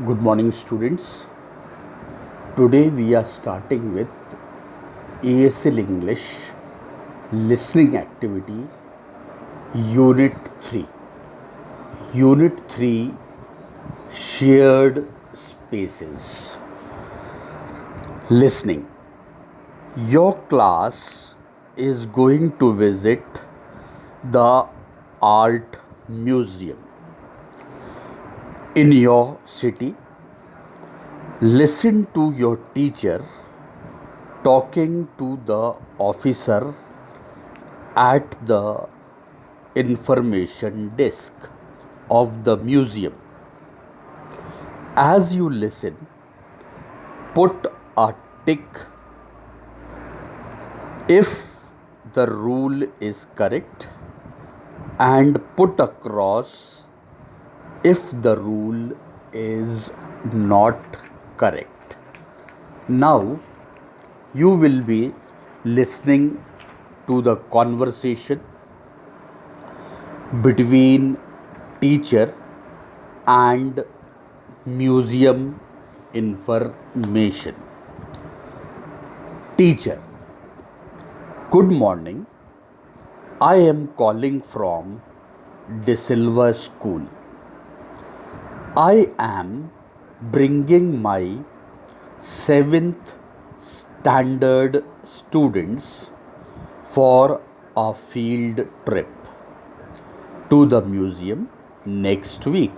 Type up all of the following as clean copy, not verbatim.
Good morning, students. Today we are starting with ASL English listening activity Unit 3. Unit 3 Shared Spaces. Listening. Your class is going to visit the art museum in your city. Listen to your teacher talking to the officer at the information desk of the museum. As you listen, put a tick if the rule is correct and put a cross if the rule is not correct. Now you will be listening to the conversation between teacher and museum information. Teacher, good morning. I am calling from De Silva School. I am bringing my 7th standard students for a field trip to the museum next week.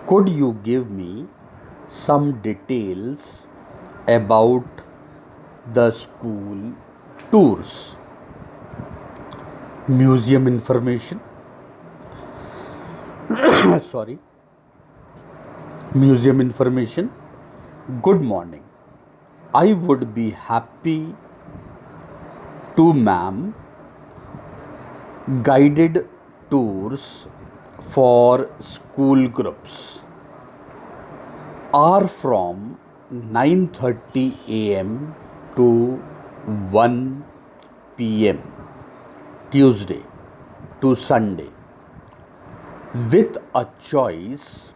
Could you give me some details about the school tours? Museum information. Sorry. Museum information. Good morning. I would be happy to, ma'am, guided tours for school groups are from 9:30 a.m. to 1 p.m. Tuesday to Sunday, with a choice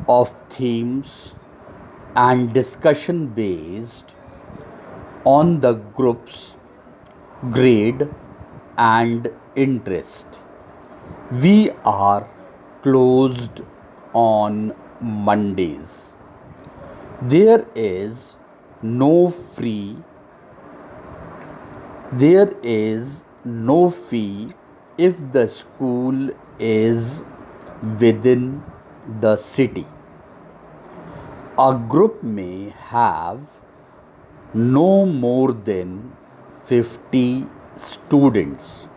of themes and discussion based on the group's grade and interest. We are closed on Mondays. There is no free there is no fee if the school is within the city. A group may have no more than 50 students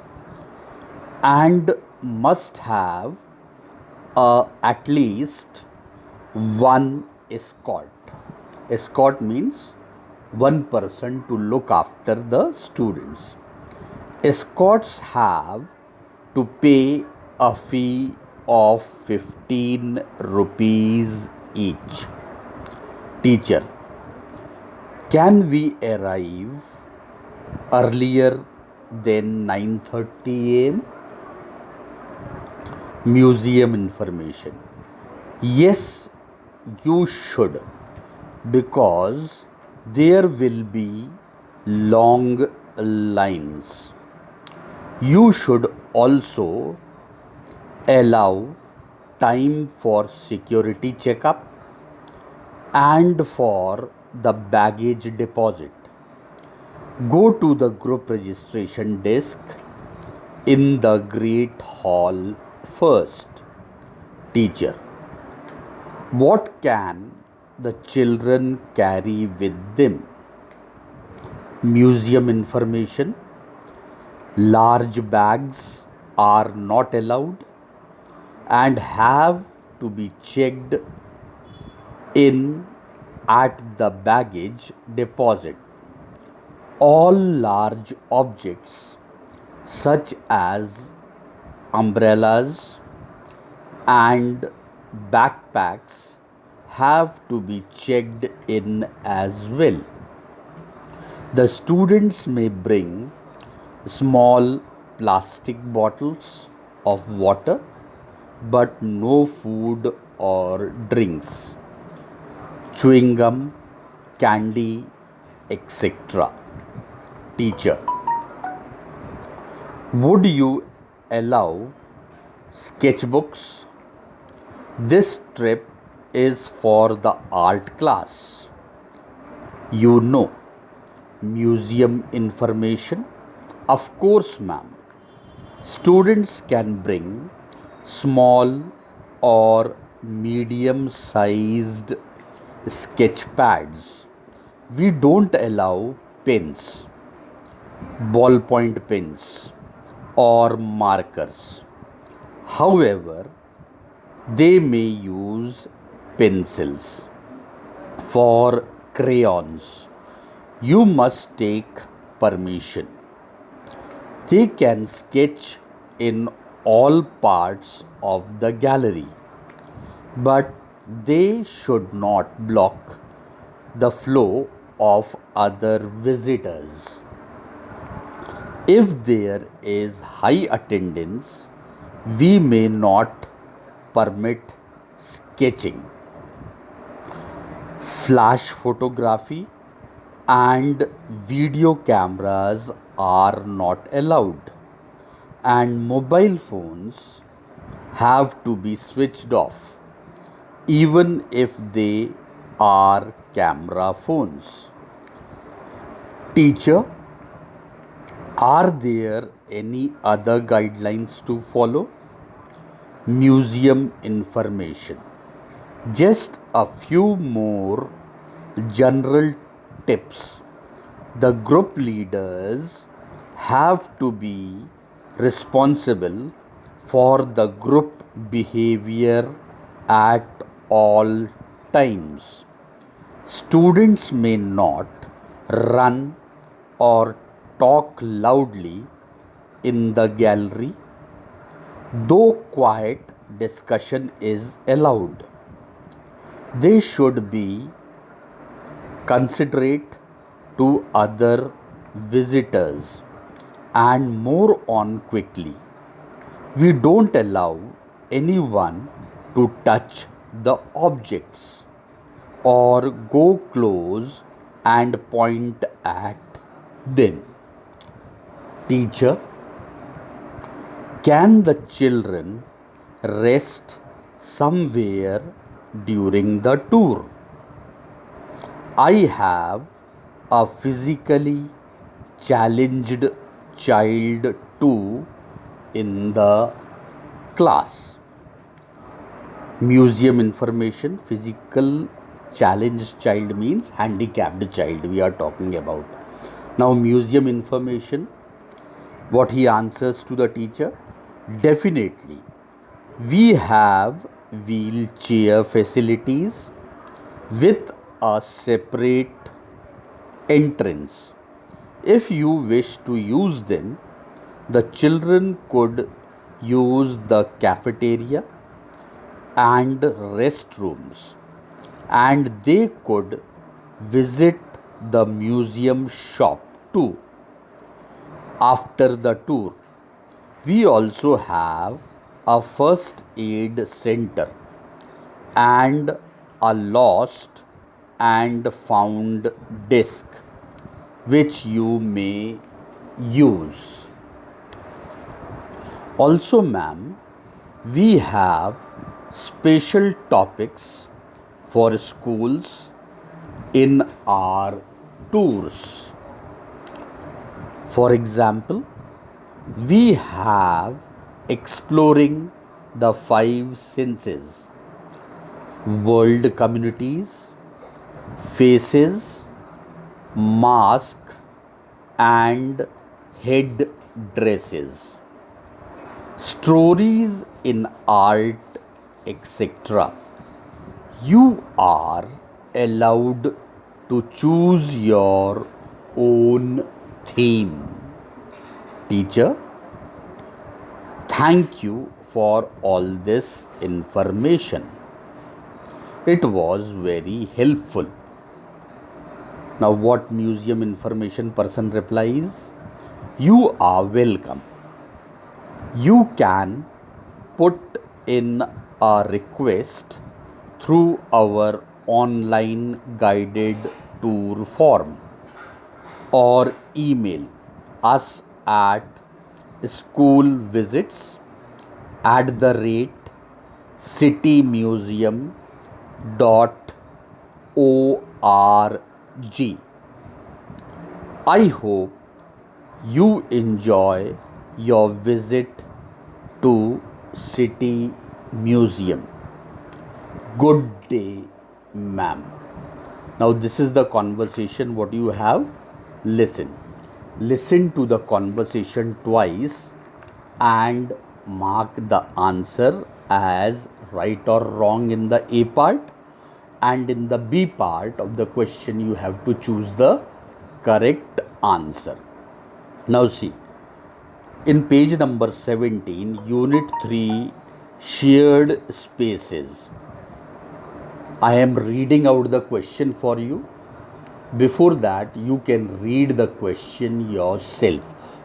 and must have at least one escort. Escort means one person to look after the students. Escorts have to pay a fee of 15 rupees each. Teacher, can we arrive earlier than 9:30 a.m.? Museum information. Yes, you should, because there will be long lines. You should also allow time for security checkup and for the baggage deposit. Go to the group registration desk in the Great Hall first. Teacher, what can the children carry with them? Museum information. Large bags are not allowed and have to be checked in at the baggage deposit. All large objects such as umbrellas and backpacks have to be checked in as well. The students may bring small plastic bottles of water, but no food or drinks, chewing gum, candy, etc. Teacher, would you allow sketchbooks? This trip is for the art class. You know, museum information? Of course, ma'am. Students can bring small or medium sized sketch pads. We don't allow pens, ballpoint pens, or markers. However, they may use pencils. For crayons, you must take permission. They can sketch in all parts of the gallery, but they should not block the flow of other visitors. If there is high attendance, we may not permit sketching. Flash photography and video cameras are not allowed, and mobile phones have to be switched off, even if they are camera phones. Teacher, are there any other guidelines to follow? Museum information. Just a few more general tips. The group leaders have to be responsible for the group behavior at all times. Students may not run or talk loudly in the gallery, though quiet discussion is allowed. They should be considerate to other visitors and move on quickly. We don't allow anyone to touch the objects or go close and point at them. Teacher, can the children rest somewhere during the tour? I have a physically challenged child too in the class. Museum information, physical challenged child means handicapped child we are talking about. Now, museum information, what he answers to the teacher? Definitely. We have wheelchair facilities with a separate entrance. If you wish to use them, the children could use the cafeteria and restrooms, and they could visit the museum shop too. After the tour, we also have a first aid center and a lost and found desk which you may use. Also, ma'am, we have special topics for schools in our tours. For example, we have exploring the five senses, world communities, faces, mask, and head dresses, stories in art, etc. You are allowed to choose your own theme. Teacher, thank you for all this information. It was very helpful. Now, what museum information person replies? You are welcome. You can put in a request through our online guided tour form or email us at schoolvisits@citymuseum.org. I hope you enjoy your visit to City Museum. Good day, ma'am. Now, this is the conversation what you have listened. Listen to the conversation twice and mark the answer as right or wrong in the A part, and in the B part of the question you have to choose the correct answer. Now, see, in page number 17, unit 3, shared spaces. I am reading out the question for you. Before that, you can read the question yourself,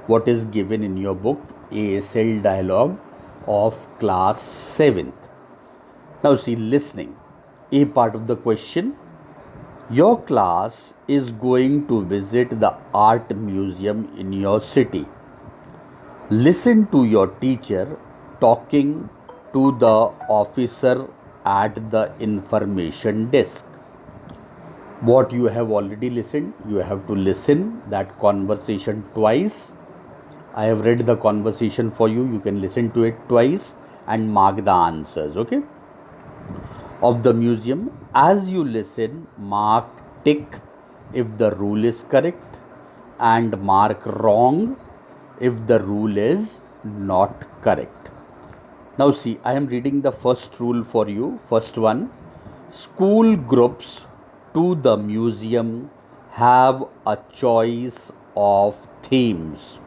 what is given in your book ASL Dialogue of class 7th. Now, see, listening. A part of the question: your class is going to visit the art museum in your city. Listen to your teacher talking to the officer at the information desk. What you have already listened, you have to listen that conversation twice. I have read the conversation for you. You can listen to it twice and mark the answers, okay? Of the museum. As you listen, mark tick if the rule is correct and mark wrong if the rule is not correct. Now, see, I am reading the first rule for you. First one: school groups to the museum have a choice of themes.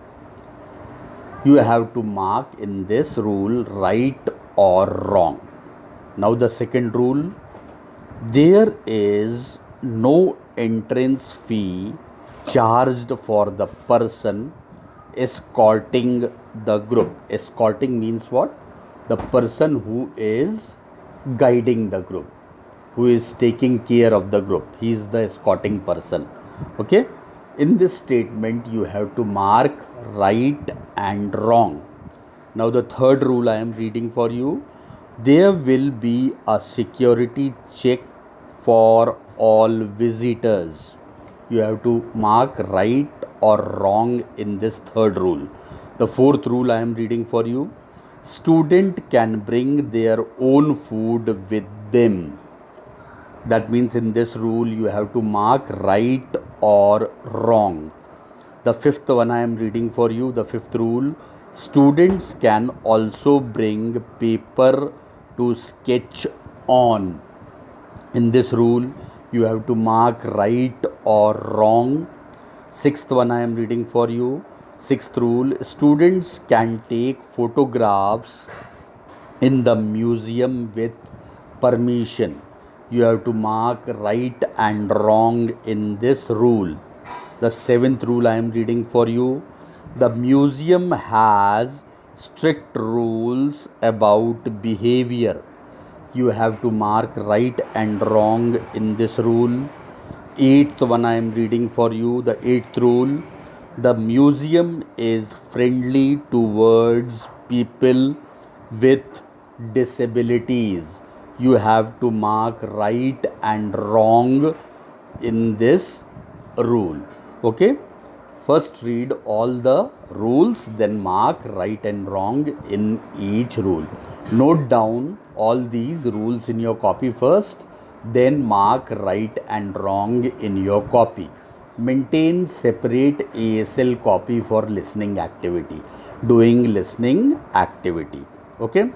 You have to mark in this rule right or wrong. Now, the second rule: there is no entrance fee charged for the person escorting the group. Escorting means what? The person who is guiding the group, who is taking care of the group. He is the escorting person. Okay. In this statement, you have to mark right and wrong. Now, the third rule I am reading for you: there will be a security check for all visitors. You have to mark right or wrong in this third rule. The fourth rule I am reading for you: student can bring their own food with them. That means in this rule you have to mark right or wrong. The fifth one I am reading for you, the fifth rule: students can also bring paper to sketch on. In this rule you have to mark right or wrong. Sixth one I am reading for you. Sixth rule: students can take photographs in the museum with permission. You have to mark right and wrong in this rule. The seventh rule I am reading for you: the museum has strict rules about behavior. You have to mark right and wrong in this rule. Eighth one I am reading for you, the eighth rule: the museum is friendly towards people with disabilities. You have to mark right and wrong in this rule. Okay. First read all the rules, then mark right and wrong in each rule. Note down all these rules in your copy first, then mark right and wrong in your copy. Maintain separate ASL copy for listening activity, doing listening activity. Okay.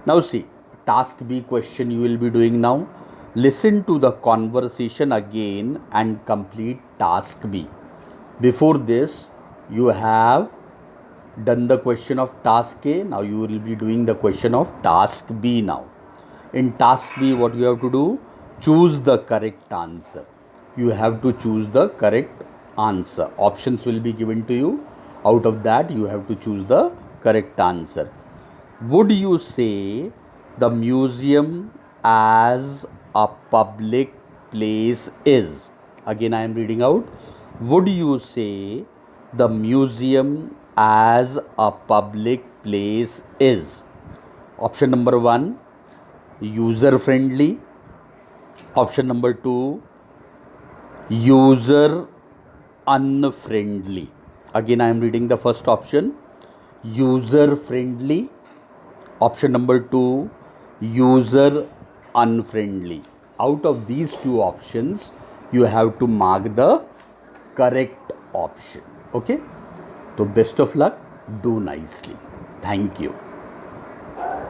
Now, see, task B question you will be doing now. Listen to the conversation again and complete task B. Before this, you have done the question of task A. Now you will be doing the question of task B now. In task B, what you have to do? Choose the correct answer. You have to choose the correct answer. Options will be given to you. Out of that, you have to choose the correct answer. Would you say the museum as a public place is? Again, I am reading out. Would you say the museum as a public place is? Option number one, user friendly. Option number two, user unfriendly. Again, I am reading the first option, user friendly. Option number two, user unfriendly. Out of these two options, you have to mark the correct option. Okay. So, best of luck. Do nicely. Thank you.